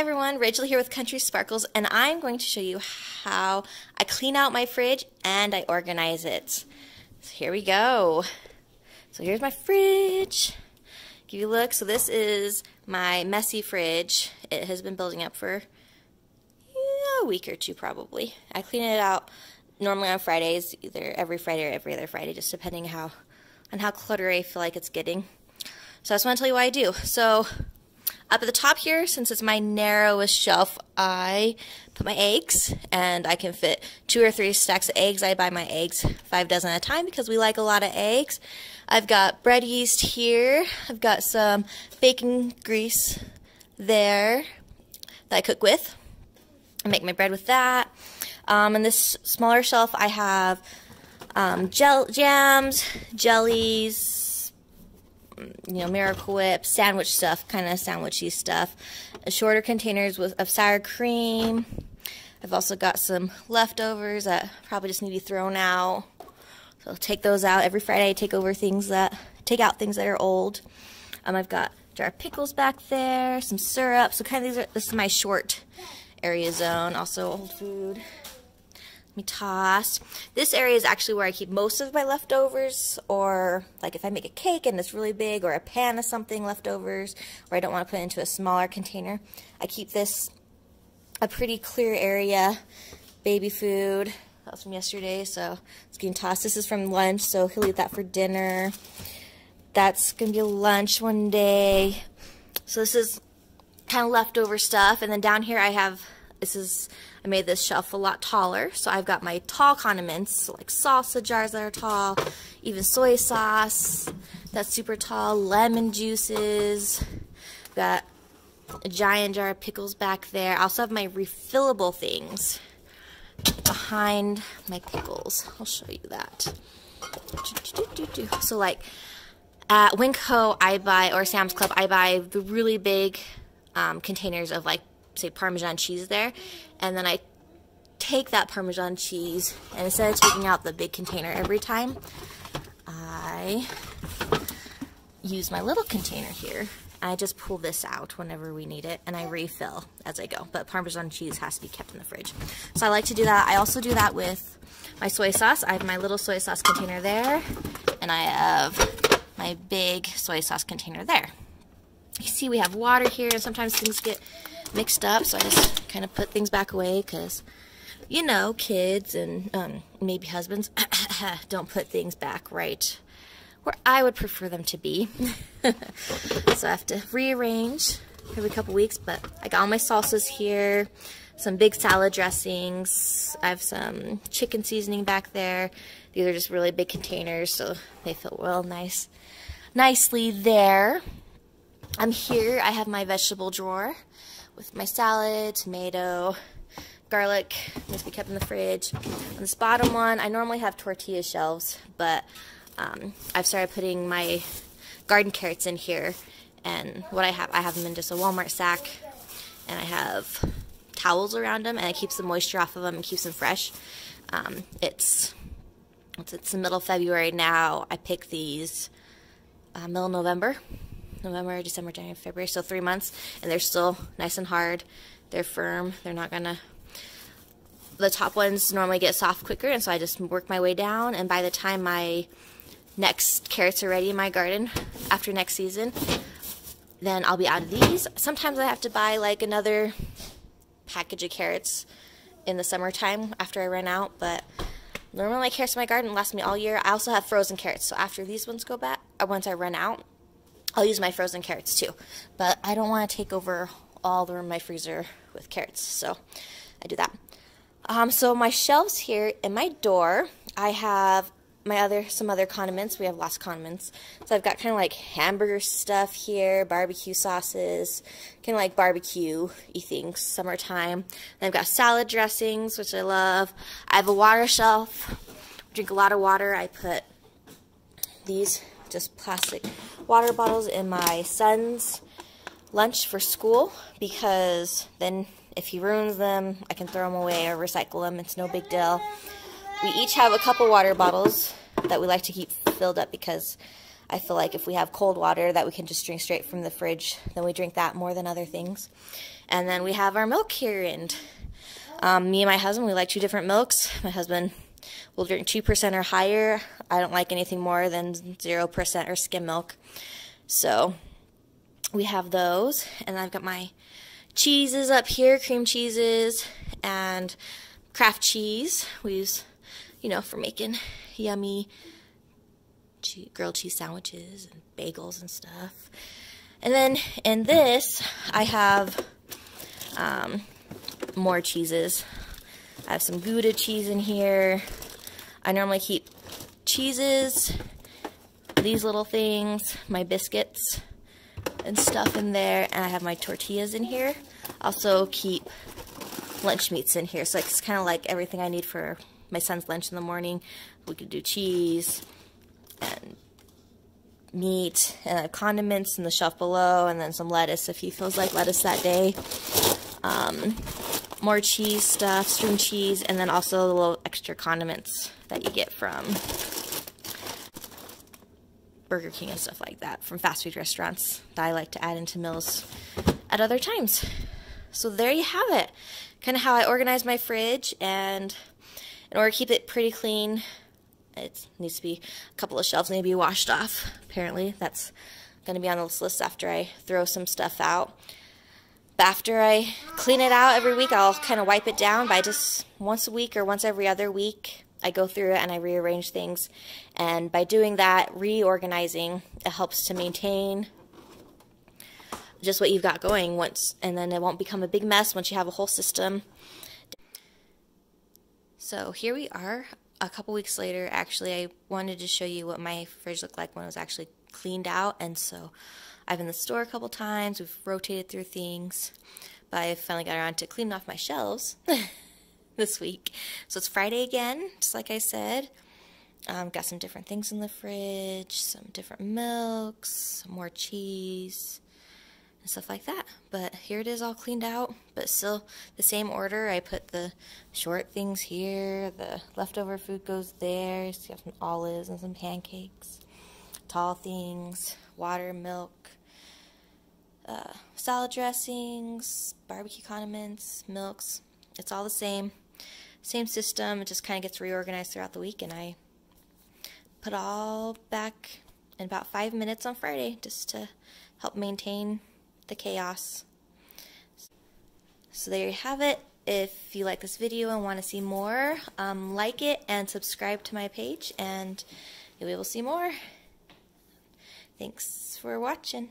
everyone, Rachel here with Country Sparkles, and I'm going to show you how I clean out my fridge and I organize it. So here we go. So here's my fridge. Give you a look. So this is my messy fridge. It has been building up for a week or two probably. I clean it out normally on Fridays, either every Friday or every other Friday, just depending on how cluttery I feel like it's getting. So I just want to tell you what I do. So up at the top here, since it's my narrowest shelf, I put my eggs, and I can fit 2 or 3 stacks of eggs. I buy my eggs 5 dozen at a time because we like a lot of eggs. I've got bread yeast here. I've got some bacon grease there that I cook with. I make my bread with that. On this smaller shelf, I have jams, jellies, Miracle Whip, sandwich stuff, kind of sandwichy stuff. Shorter containers of sour cream. I've also got some leftovers that probably just need to be thrown out. So I'll take those out. Every Friday I take out things that are old. I've got a jar of pickles back there, some syrup. So kind of this is my short area zone. Also old food. Let me toss. This area is actually where I keep most of my leftovers, or like if I make a cake and it's really big, or a pan of something leftovers, or I don't want to put it into a smaller container. I keep this a pretty clear area. Baby food, that was from yesterday, so it's getting tossed. This is from lunch, so he'll eat that for dinner. That's going to be lunch one day. So this is kind of leftover stuff, and then down here I made this shelf a lot taller, so I've got my tall condiments, so like salsa jars that are tall, even soy sauce that's super tall, lemon juices, got a giant jar of pickles back there. I also have my refillable things behind my pickles. I'll show you that. So like at Winco or Sam's Club, I buy the really big containers of like, say, Parmesan cheese there, and then I take that Parmesan cheese, and instead of taking out the big container every time, I use my little container here. I just pull this out whenever we need it, and I refill as I go. But Parmesan cheese has to be kept in the fridge. So I like to do that. I also do that with my soy sauce. I have my little soy sauce container there, and I have my big soy sauce container there. You see we have water here, and sometimes things get mixed up, so I just kind of put things back away because, kids and maybe husbands don't put things back right where I would prefer them to be. So I have to rearrange every couple weeks, but I got all my salsas here, some big salad dressings. I have some chicken seasoning back there. These are just really big containers, so they fit well nicely there. I'm here. I have my vegetable drawer with my salad, tomato, garlic, needs to be kept in the fridge. On this bottom one, I normally have tortilla shelves, but I've started putting my garden carrots in here, and what I have them in just a Walmart sack, and I have towels around them, and it keeps the moisture off of them and keeps them fresh. It's the middle of February now. I picked these middle of November, December, January, February, so 3 months, and they're still nice and hard. They're firm. They're not gonna, the top ones normally get soft quicker, and so I just work my way down, and by the time my next carrots are ready in my garden after next season, then I'll be out of these. Sometimes I have to buy like another package of carrots in the summertime after I run out, but normally my carrots in my garden last me all year. I also have frozen carrots, so after these ones go back, or once I run out, I'll use my frozen carrots too, but I don't want to take over all the room in my freezer with carrots, so I do that. So my shelves here in my door, I have some other condiments. We have lots of condiments. So I've got kind of like hamburger stuff here, barbecue sauces, kind of like barbecue-y things, summertime. And I've got salad dressings, which I love. I have a water shelf. I drink a lot of water. I put these just plastic water bottles in my son's lunch for school, because then if he ruins them, I can throw them away or recycle them. It's no big deal. We each have a couple water bottles that we like to keep filled up, because I feel like if we have cold water that we can just drink straight from the fridge, then we drink that more than other things. And then we have our milk here, and me and my husband, we like 2 different milks. My husband will drink 2% or higher. I don't like anything more than 0% or skim milk. So we have those, and I've got my cheeses up here, cream cheeses and Kraft cheese. We use, you know, for making yummy grilled cheese sandwiches and bagels and stuff. And then in this, I have more cheeses. I have some Gouda cheese in here. I normally keep cheeses, these little things, my biscuits and stuff in there, and I have my tortillas in here. Also keep lunch meats in here, so it's kind of like everything I need for my son's lunch in the morning. We could do cheese and meat, and I have condiments in the shelf below, and then some lettuce if he feels like lettuce that day. More cheese stuff, string cheese, and then also the little extra condiments that you get from Burger King and stuff like that, from fast food restaurants that I like to add into meals at other times. So there you have it. Kind of how I organize my fridge, and in order to keep it pretty clean, it needs to be, a couple of shelves need to be washed off. Apparently that's going to be on this list after I throw some stuff out. But after I clean it out every week, I'll kind of wipe it down by just once a week or once every other week. I go through it and I rearrange things, and by doing that, reorganizing, it helps to maintain just what you've got going once, and then it won't become a big mess once you have a whole system. So here we are a couple weeks later. Actually, I wanted to show you what my fridge looked like when it was actually cleaned out, and so I've been in the store a couple times, we've rotated through things, but I finally got around to cleaning off my shelves this week. So it's Friday again, just like I said. Got some different things in the fridge, some different milks, some more cheese, and stuff like that. But here it is all cleaned out, but still the same order. I put the short things here, the leftover food goes there, so you have some olives and some pancakes. Tall things, water, milk, salad dressings, barbecue condiments, milks. It's all the same system. It just kind of gets reorganized throughout the week, and I put all back in about 5 minutes on Friday just to help maintain the chaos. So there you have it. If you like this video and want to see more, like it and subscribe to my page, and you'll be able to see more. Thanks for watching.